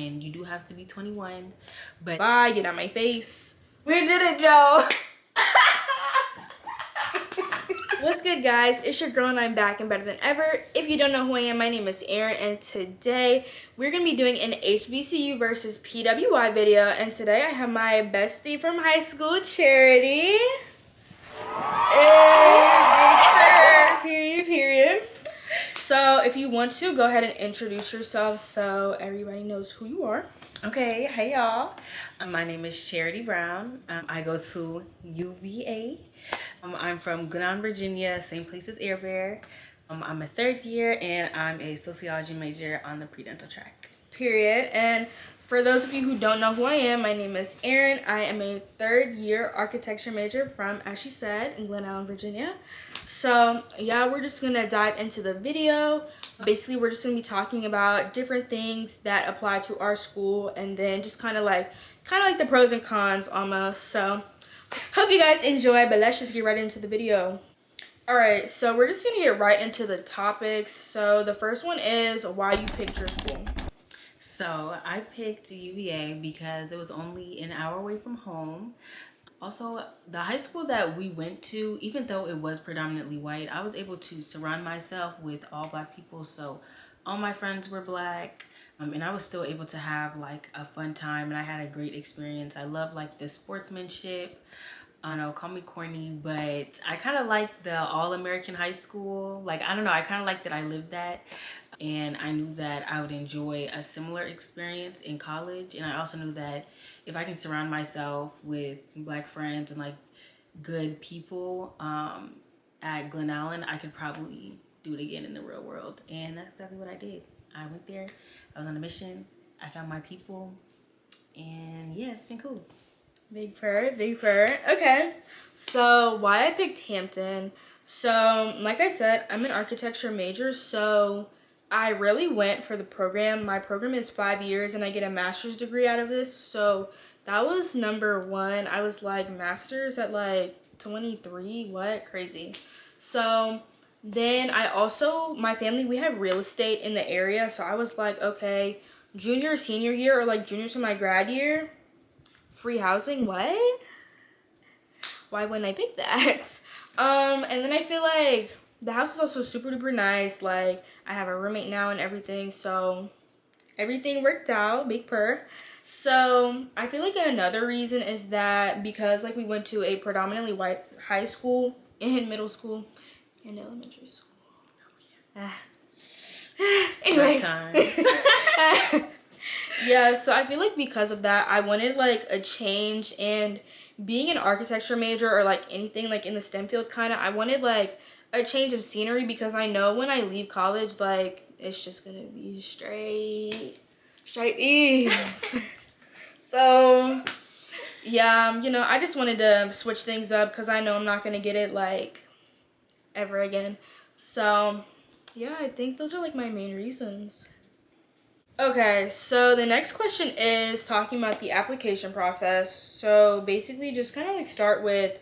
and you do have to be 21. But bye, get out my face. We did it, Joe. What's good, guys? It's your girl and I'm back and better than ever. If you don't know who I am, my name is Erin, and today we're gonna be doing an HBCU versus PWI video. And today I have my bestie from high school, Charity. Period. So if you want to, go ahead and introduce yourself so everybody knows who you are. Okay, hey y'all. My name is Charity Brown. I go to UVA. I'm from Glen Allen, Virginia, same place as Air Bear. I'm a third year and I'm a sociology major on the pre-dental track. Period. And for those of you who don't know who I am, my name is Erin. I am a third year architecture major from, as she said, in Glen Allen, Virginia. So yeah, we're just gonna dive into the video. Basically, we're just gonna be talking about different things that apply to our school, and then just kind of like the pros and cons almost. So hope you guys enjoy, but let's just get right into the video. All right, so we're just gonna get right into the topics. So the first one is why you picked your school. So I picked UVA because it was only an hour away from home. Also, the high school that we went to, even though it was predominantly white, I was able to surround myself with all Black people. So all my friends were Black, and I was still able to have like a fun time, and I had a great experience. I love like the sportsmanship. I don't know, call me corny, but I kind of like the all-American high school. Like, I don't know, I kind of like that I lived that. And I knew that I would enjoy a similar experience in college. And I also knew that if I can surround myself with Black friends and like good people at Glen Allen, I could probably do it again in the real world. And that's exactly what I did. I went there, I was on a mission, I found my people, and yeah, it's been cool. Big purr. Okay, so why I picked Hampton. So like I said, I'm an architecture major, so I really went for the program. My program is 5 years and I get a master's degree out of this. So that was number one. I was like, master's at like 23, what? Crazy. So then I also, my family, we have real estate in the area. So I was like, okay, junior, senior year, or like junior to my grad year, free housing, what? Why wouldn't I pick that? And then I feel like the house is also super duper nice. Like, I have a roommate now and everything, so everything worked out, big purr. So I feel like another reason is that because like we went to a predominantly white high school and middle school and elementary school. Anyways. Yeah, so I feel like because of that, I wanted like a change, and being an architecture major or like anything like in the STEM field kind of, I wanted like a change of scenery because I know when I leave college, like it's just gonna be straight E's. So yeah, you know, I just wanted to switch things up because I know I'm not gonna get it like ever again. So yeah, I think those are like my main reasons. Okay, so the next question is talking about the application process. So basically just kind of like start with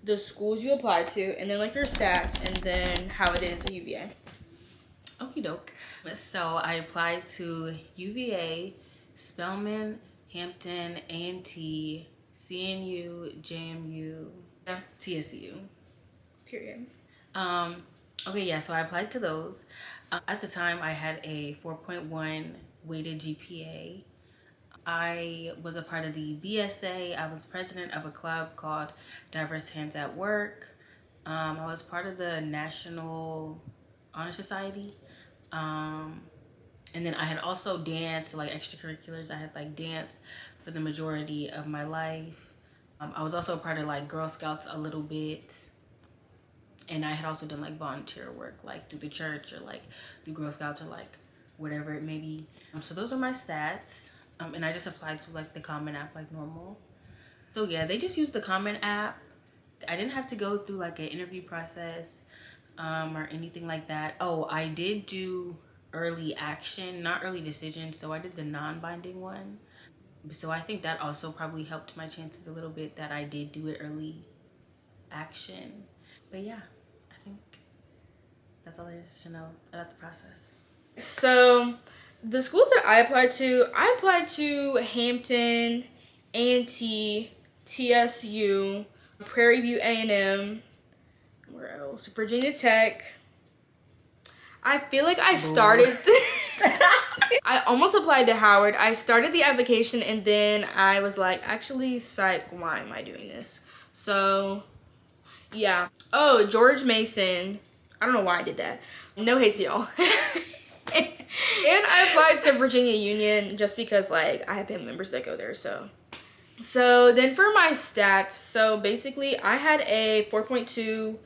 the schools you apply to and then like your stats and then how it is at UVA. Okie doke. So I applied to UVA, Spelman, Hampton, A&T, CNU, JMU, Yeah. TSU. Period. Okay, yeah, so I applied to those. At the time, I had a 4.1 weighted GPA. I was a part of the BSA. I was president of a club called Diverse Hands at Work. I was part of the National Honor Society. And then I had also danced, like extracurriculars. I had like danced for the majority of my life. I was also a part of like Girl Scouts a little bit. And I had also done like volunteer work, like through the church or like through Girl Scouts or like whatever it may be. So those are my stats. And I just applied through like the Common App like normal. So yeah, they just used the Common App. I didn't have to go through like an interview process or anything like that. Oh, I did do early action, not early decision. So I did the non-binding one. So I think that also probably helped my chances a little bit that I did do it early action. But yeah, I think that's all there is to know about the process. So The schools that I applied to Hampton, A&T, TSU, Prairie View A&M, where else? Virginia Tech. I feel like I started. I almost applied to Howard. I started the application and then I was like, actually, psych, why am I doing this? So, yeah. Oh, George Mason. I don't know why I did that. No hate to y'all. And I applied to Virginia Union just because, like, I have family members that go there, so. So then for my stats, so basically I had a 4.2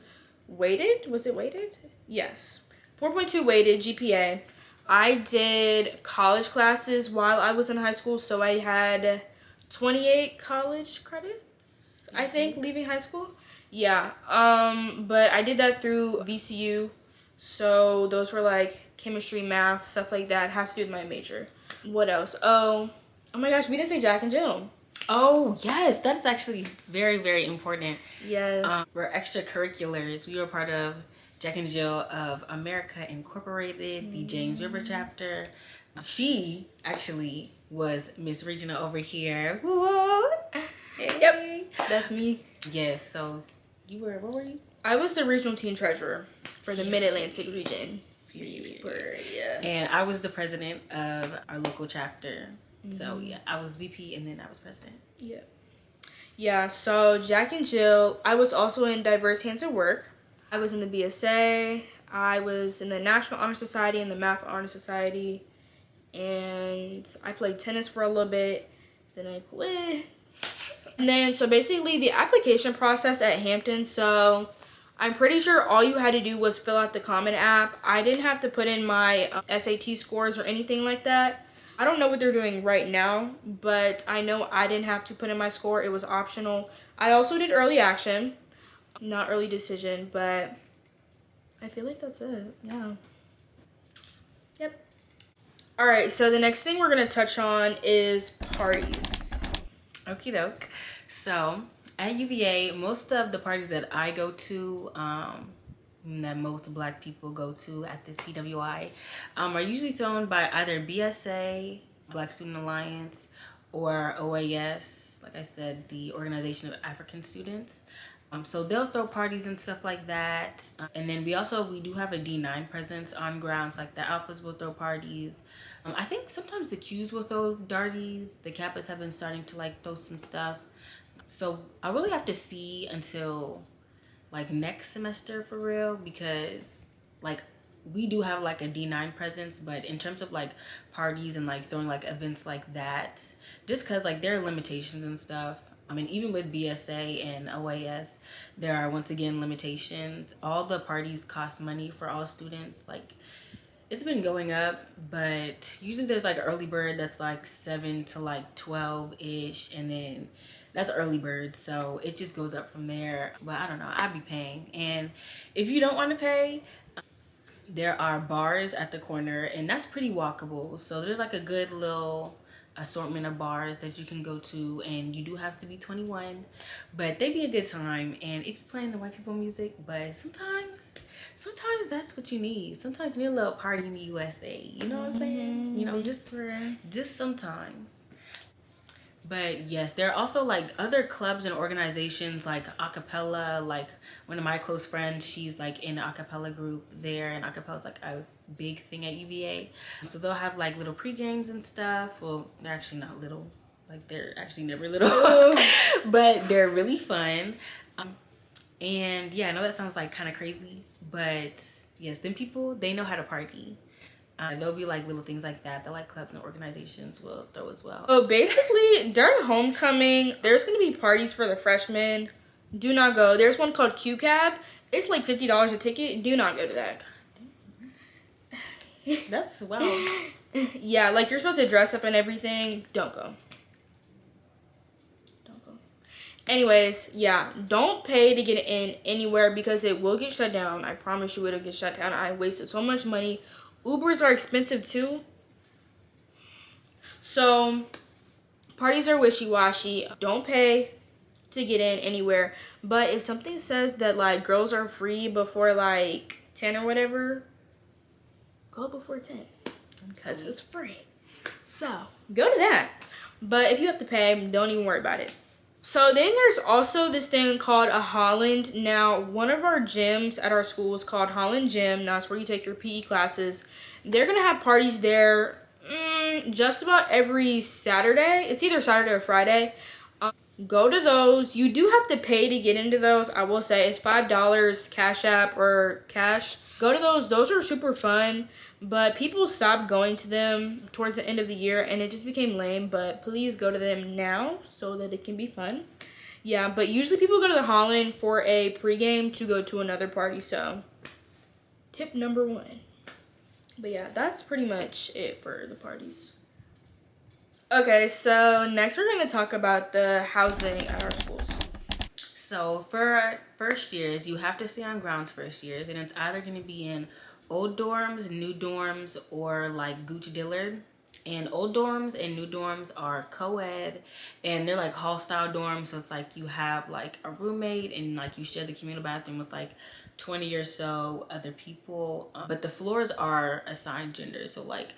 weighted. Was it weighted? Yes. 4.2 weighted GPA. I did college classes while I was in high school, so I had 28 college credits, I think, leaving high school. Yeah. But I did that through VCU. So those were like chemistry, math, stuff like that. It has to do with my major. What else? Oh my gosh, we didn't say Jack and Jill. Oh, yes. That's actually very, very important. Yes. For extracurriculars, we were part of Jack and Jill of America Incorporated, the James River chapter. She actually was Miss Regina over here. Woo! Hey. Yep, that's me. Yes, so what were you? I was the regional teen treasurer for the Mid-Atlantic region. Period. Yeah. And I was the president of our local chapter. So yeah, I was VP and then I was president. Yeah. Yeah, so Jack and Jill, I was also in Diverse Hands at Work. I was in the BSA. I was in the National Honor Society and the Math Honor Society. And I played tennis for a little bit. Then I quit. And then, so basically the application process at Hampton, so I'm pretty sure all you had to do was fill out the Common App. I didn't have to put in my SAT scores or anything like that. I don't know what they're doing right now, but I know I didn't have to put in my score. It was optional. I also did early action, not early decision, but I feel like that's it. Yeah. Yep. All right, so the next thing we're going to touch on is parties. Okie doke. So at UVA, most of the parties that I go to, that most Black people go to at this PWI, are usually thrown by either BSA, Black Student Alliance, or OAS, like I said, the Organization of African Students. So they'll throw parties and stuff like that. And then we do have a D9 presence on grounds, like the Alphas will throw parties. I think sometimes the Qs will throw darties. The Kappas have been starting to like throw some stuff. So I really have to see until like next semester for real, because like we do have like a D9 presence, but in terms of like parties and like throwing like events like that, just because like there are limitations and stuff. I mean, even with BSA and OAS, there are once again limitations. All the parties cost money for all students. Like it's been going up, but usually there's like early bird that's like 7 to like 12-ish, and then that's early bird, so it just goes up from there. But I don't know, I'd be paying. And if you don't want to pay, there are bars at the corner, and that's pretty walkable. So there's like a good little assortment of bars that you can go to, and you do have to be 21, but they be a good time. And if you're playing the white people music, but sometimes that's what you need. Sometimes you need a little party in the USA, you know what I'm saying? You know, just sometimes. But yes, there are also like other clubs and organizations like acapella. Like one of my close friends, she's like in an acapella group there, and acapella is like a big thing at UVA. So they'll have like little pre-games and stuff. Well, they're actually not little, like they're actually never little, but they're really fun. And yeah, I know that sounds like kind of crazy, but yes, them people, they know how to party. There'll be like little things like that like clubs and organizations will throw as well. So basically, during homecoming, there's going to be parties for the freshmen. Do not go. There's one called Q-Cab. It's like $50 a ticket. Do not go to that. That's wild. Yeah, like you're supposed to dress up and everything. Don't go. Don't go. Anyways, yeah, don't pay to get in anywhere because it will get shut down. I promise you it'll get shut down. I wasted so much money. Ubers are expensive too. So, parties are wishy-washy. Don't pay to get in anywhere. But if something says that like girls are free before like 10 or whatever, go before 10. because it's free. So go to that. But if you have to pay, don't even worry about it. So then there's also this thing called a Holland. Now, one of our gyms at our school is called Holland Gym. That's where you take your PE classes. They're going to have parties there just about every Saturday. It's either Saturday or Friday. Go to those. You do have to pay to get into those. I will say it's $5 Cash App or cash. Go to those. Those are super fun, but people stopped going to them towards the end of the year and it just became lame. But please go to them now so that it can be fun. Yeah, but usually people go to the Holland for a pregame to go to another party. So tip number 1. But yeah, that's pretty much it for the parties. Okay, so next we're going to talk about the housing at our schools. So for first years, you have to stay on grounds first years, and it's either going to be in old dorms, new dorms, or like Gooch Dillard. And old dorms and new dorms are co-ed, and they're like hall style dorms. So it's like you have like a roommate, and like you share the communal bathroom with like 20 or so other people. But the floors are assigned gender. So like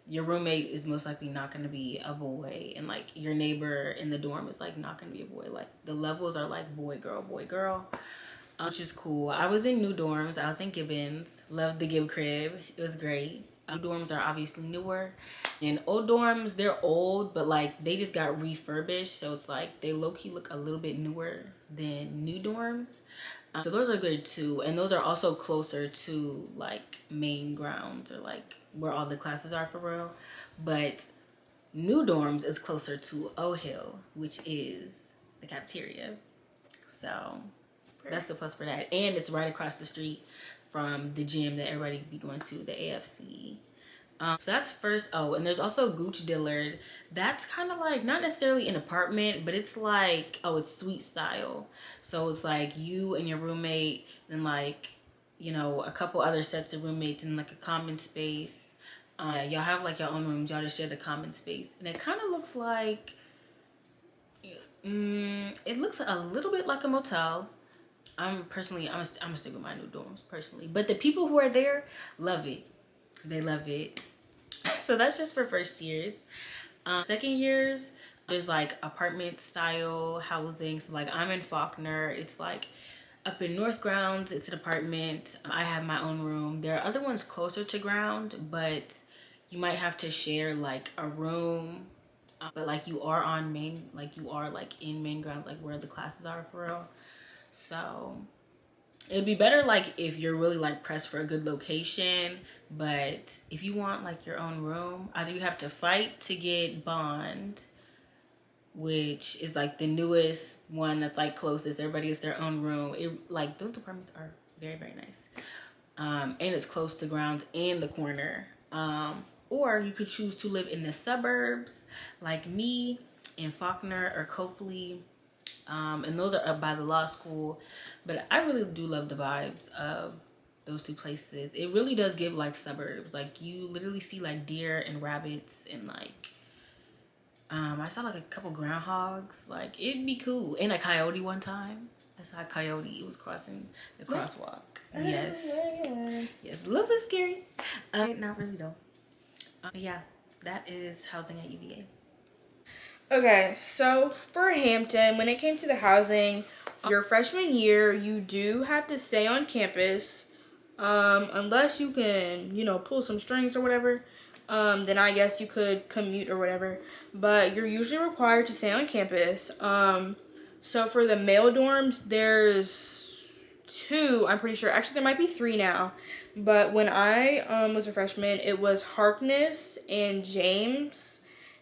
your roommate is most likely not going to be a boy, and like your neighbor in the dorm is like not going to be a boy. Like the levels are like boy girl, which is cool. I was in new dorms. I was in Gibbons. Loved the Gib crib. It was great. New dorms are obviously newer, and old dorms, they're old, but like they just got refurbished, so it's like they low-key look a little bit newer than new dorms. So those are good too, and those are also closer to like main grounds or like where all the classes are for real. But new dorms is closer to O Hill, which is the cafeteria. So that's the plus for that, and it's right across the street from the gym that everybody be going to, the AFC. So that's first. Oh, and there's also Gooch Dillard. That's kind of like not necessarily an apartment, but it's like, oh, it's suite style. So it's like you and your roommate, and like, you know, a couple other sets of roommates in like a common space. Y'all have like your own rooms. Y'all just share the common space, and it kind of looks like, it looks a little bit like a motel. I'm gonna stick with my new dorms personally, but the people who are there love it. They love it. So that's just for first years. Second years, there's like apartment style housing. So like I'm in Faulkner. It's like up in North Grounds. It's an apartment. I have my own room. There are other ones closer to ground, but you might have to share like a room. But like you are on main, like you are like in main grounds, like where the classes are for real. So it'd be better like if you're really like pressed for a good location, but if you want like your own room, either you have to fight to get bond, which is like the newest one that's like closest. Everybody gets their own room. It like those apartments are very, very nice. And it's close to grounds and the corner. Or you could choose to live in the suburbs like me in Faulkner or Copley. And those are up by the law school. But I really do love the vibes of those two places. It really does give like suburbs. Like you literally see like deer and rabbits and like I saw like a couple groundhogs. Like it'd be cool. And a coyote one time. I saw a coyote. It was crossing the crosswalk. Yes. Yes. A little bit scary. Not really though. Yeah, that is housing at UVA. Okay, so for Hampton, when it came to the housing, your freshman year, you do have to stay on campus, unless you can, you know, pull some strings or whatever. Then I guess you could commute or whatever. But you're usually required to stay on campus. So for the male dorms, there's 2, I'm pretty sure. Actually, there might be 3 now. But when I was a freshman, it was Harkness and James.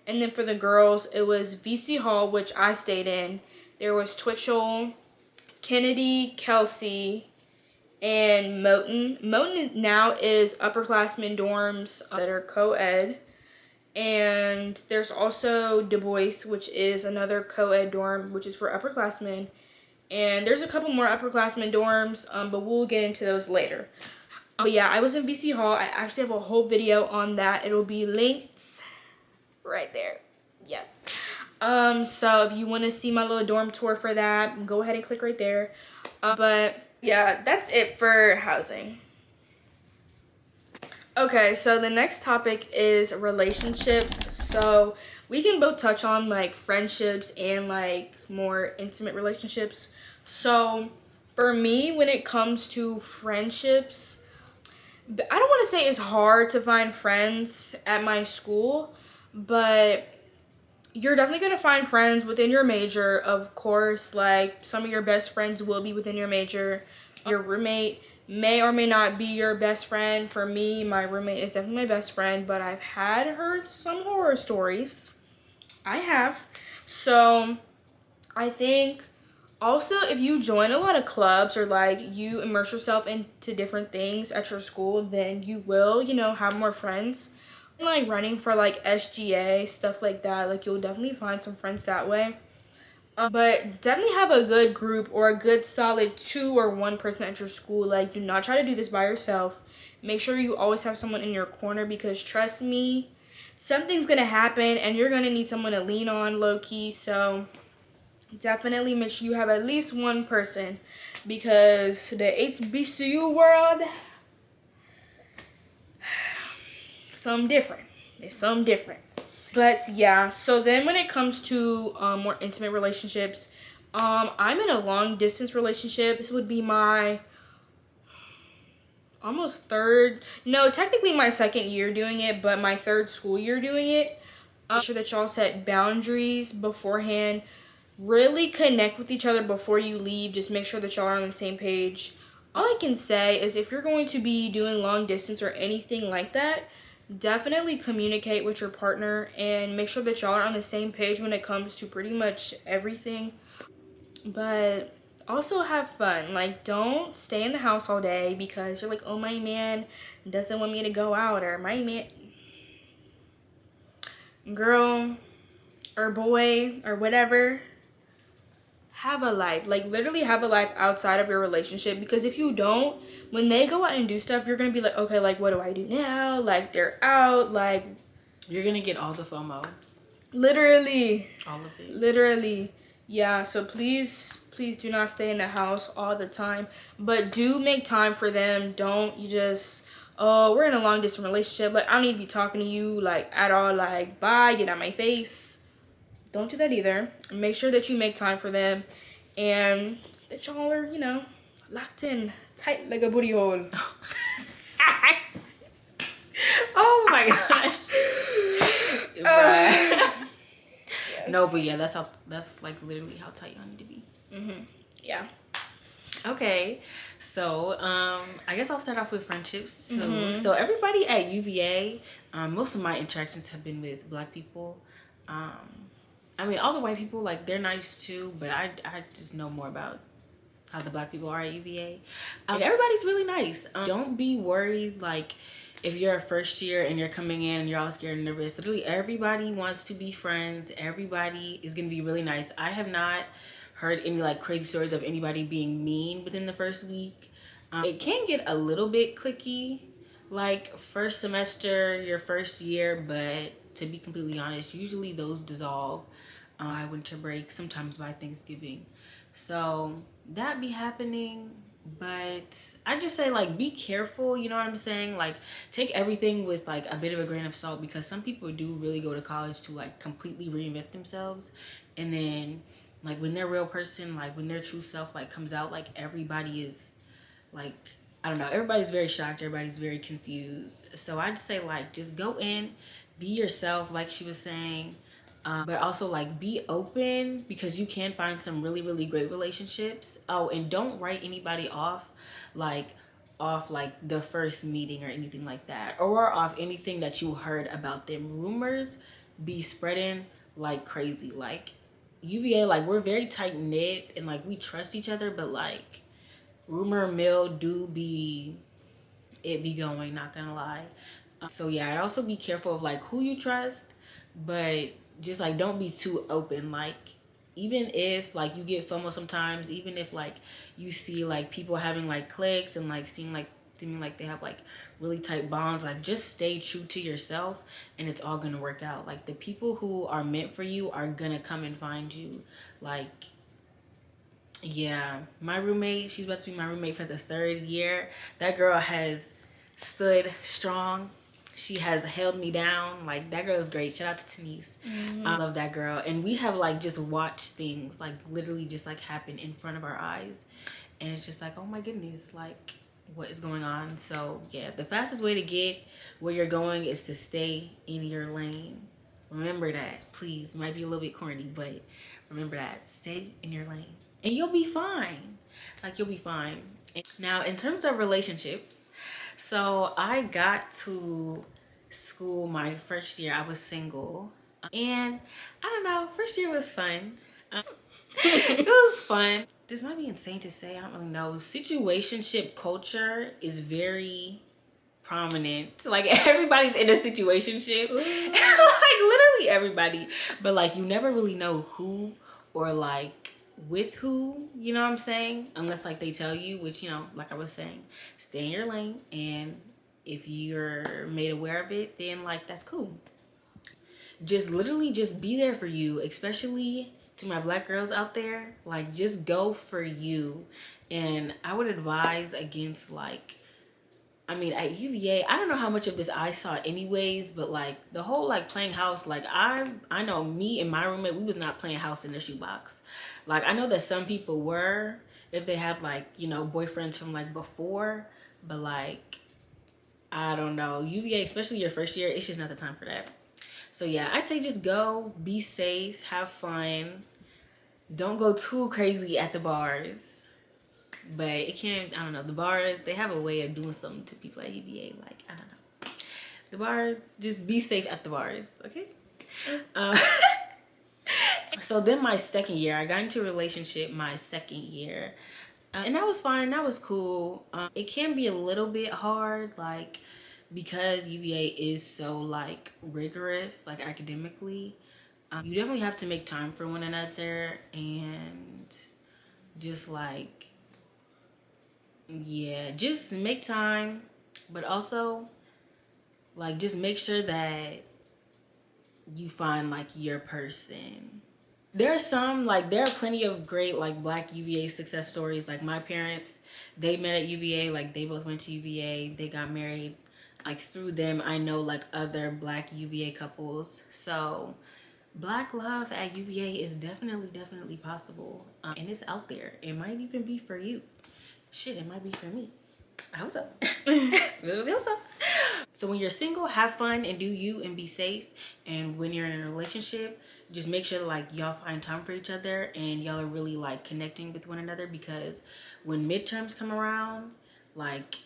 And then for the girls, it was VC Hall, which I stayed in. There was Twitchell, Kennedy, Kelsey, and Moton. Moton now is upperclassmen dorms that are co-ed. And there's also Du Bois, which is another co-ed dorm, which is for upperclassmen. And there's a couple more upperclassmen dorms, but we'll get into those later. But yeah, I was in VC Hall. I actually have a whole video on that. It'll be linked right there. Yeah. So if you want to see my little dorm tour for that, go ahead and click right there. But yeah, that's it for housing. Okay, so the next topic is relationships. So we can both touch on like friendships and like more intimate relationships. So for me, when it comes to friendships, I don't want to say it's hard to find friends at my school, but you're definitely going to find friends within your major, of course. Like some of your best friends will be within your major. Your roommate may or may not be your best friend. For me, my roommate is definitely my best friend, but I've had heard some horror stories. I have. So I think also if you join a lot of clubs or like you immerse yourself into different things at your school, then you will, have more friends. Like running for like SGA, stuff like that, like you'll definitely find some friends that way. But definitely have a good group or a good solid 2 or 1 person at your school. Like, do not try to do this by yourself. Make sure you always have someone in your corner, because trust me, something's gonna happen and you're gonna need someone to lean on low key. So definitely make sure you have at least one person, because the HBCU world, some different. It's some different. But yeah, so then when it comes to more intimate relationships, I'm in a long distance relationship. This would be my almost third, no, technically my second year doing it, but my third school year doing it. Make sure that y'all set boundaries beforehand. Really connect with each other before you leave. Just make sure that y'all are on the same page. All I can say is if you're going to be doing long distance or anything like that, definitely communicate with your partner and make sure that y'all are on the same page when it comes to pretty much everything. But also have fun. Like, don't stay in the house all day because you're like, oh, my man doesn't want me to go out, or my man, girl, or boy, or whatever. Have a life. Like, literally have a life outside of your relationship, because if you don't, when they go out and do stuff, you're gonna be like, okay, like, what do I do now? Like, they're out. Like, You're gonna get all the FOMO. literally. All of it. Literally. Yeah, so please do not stay in the house all the time, but do make time for them. Don't you just, oh, we're in a long distance relationship, like, I don't need to be talking to you, like, at all, like, bye, get out my face. Don't do that either. Make sure that you make time for them and that y'all are, locked in tight like a booty hole. Oh my gosh. Yes. No, but yeah, that's like literally how tight y'all need to be. Yeah. Okay, so I guess I'll start off with friendships too. So everybody at UVA, most of my interactions have been with Black people. I mean, all the white people, like, they're nice too, but I just know more about how the Black people are at UVA. And everybody's really nice. Don't be worried, like, if you're a first year and you're coming in and you're all scared and nervous. Literally, everybody wants to be friends. Everybody is going to be really nice. I have not heard any, like, crazy stories of anybody being mean within the first week. It can get a little bit cliquey, like, first semester, your first year, but to be completely honest, usually those dissolve by winter break, sometimes by Thanksgiving. So that be happening. But I just say, like, be careful, you know what I'm saying? Like, take everything with, like, a bit of a grain of salt, because some people do really go to college to, like, completely reinvent themselves. And then, like, when their real person, like, when their true self, like, comes out, like, everybody is, like, I don't know, everybody's very shocked, everybody's very confused. So I'd say, like, just go in, be yourself, like she was saying. But also, like, be open, because you can find some really, really great relationships. Oh, and don't write anybody off like the first meeting or anything like that, or off anything that you heard about them. Rumors be spreading like crazy. Like, UVA, like, we're very tight knit and, like, we trust each other, but, like, rumor mill do be going, not gonna lie. So yeah, I'd also be careful of, like, who you trust, but just, like, don't be too open. Like, even if, like, you get FOMO sometimes, even if, like, you see, like, people having, like, cliques and, like, seeming like they have, like, really tight bonds, like, just stay true to yourself and it's all gonna work out. Like, the people who are meant for you are gonna come and find you. Like, yeah, my roommate, she's about to be my roommate for the third year. That girl has stood strong. She has held me down. Like, that girl is great. Shout out to Denise. I love that girl. And we have like just watched things like literally just like happen in front of our eyes. And it's just like, oh my goodness, like what is going on? So yeah, the fastest way to get where you're going is to stay in your lane. Remember that, please. It might be a little bit corny, but remember that. Stay in your lane. And you'll be fine. Like, you'll be fine. Now, in terms of relationships, so I got to school my first year. I was single. And I don't know, first year was fun. It was fun. This might be insane to say, I don't really know. Situationship culture is very prominent. Like, everybody's in a situationship. Like, literally everybody. But like, you never really know who or like with who, you know what I'm saying? Unless like they tell you, which, you know, like I was saying, stay in your lane. And if you're made aware of it, then like, that's cool. Just literally just be there for you, especially to my black girls out there. Like, just go for you. And I would advise against like, I mean, at UVA, I don't know how much of this I saw anyways, but like the whole like playing house, like I know me and my roommate, we was not playing house in the shoebox. Like, I know that some people were, if they had like, you know, boyfriends from like before, but like, I don't know, UVA, especially your first year, it's just not the time for that. So yeah, I'd say just go, be safe, have fun. Don't go too crazy at the bars. But it can't, I don't know, the bars, they have a way of doing something to people at UVA. Like, I don't know. The bars, just be safe at the bars, okay? So then my second year, I got into a relationship my second year. And that was fine, that was cool. It can be a little bit hard, like, because UVA is so, like, rigorous, like, academically. You definitely have to make time for one another and just, like, yeah, just make time, but also like just make sure that you find like your person. There are plenty of great like black UVA success stories. Like, my parents, they met at UVA, like they both went to UVA, they got married. Like, through them I know like other black UVA couples. So black love at UVA is definitely possible, and it's out there. It might even be for you. Shit, it might be for me. I hope so. Really hope so. So when you're single, have fun and do you and be safe. And when you're in a relationship, just make sure like y'all find time for each other and y'all are really like connecting with one another, because when midterms come around, like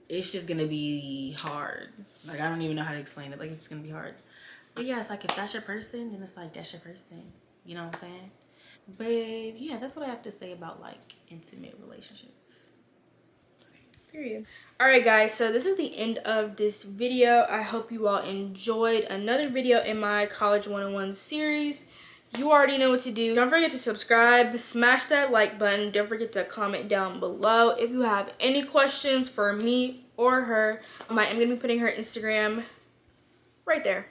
it's just gonna be hard. Like, I don't even know how to explain it. Like, it's just gonna be hard. But yeah, it's like if that's your person, then it's like that's your person. You know what I'm saying? But yeah, that's what I have to say about like intimate relationships. Period. Alright guys, so this is the end of this video. I hope you all enjoyed another video in my College 101 series. You already know what to do. Don't forget to subscribe, smash that like button. Don't forget to comment down below if you have any questions for me or her. I am going to be putting her Instagram right there.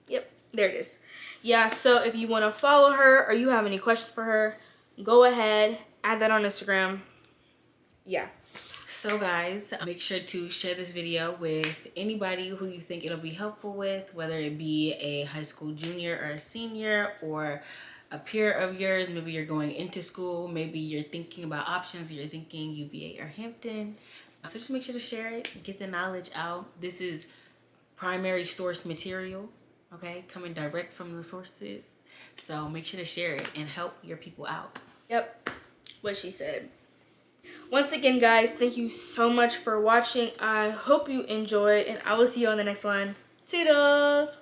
Yep, there it is. Yeah, so if you want to follow her or you have any questions for her, go ahead, add that on Instagram. Yeah. So guys, make sure to share this video with anybody who you think it'll be helpful with, whether it be a high school junior or a senior or a peer of yours. Maybe you're going into school, maybe you're thinking about options, you're thinking UVA or Hampton. So just make sure to share it, get the knowledge out. This is primary source material, okay, coming direct from the sources. So make sure to share it and help your people out. Yep, what she said. Once again, guys, thank you so much for watching. I hope you enjoyed, and I will see you on the next one. Toodles!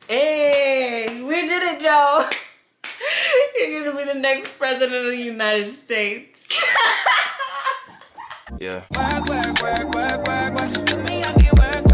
Hey, we did it, Joe. You're gonna be the next president of the United States. Yeah. Work, work, work, work, work, work. To me, I get work.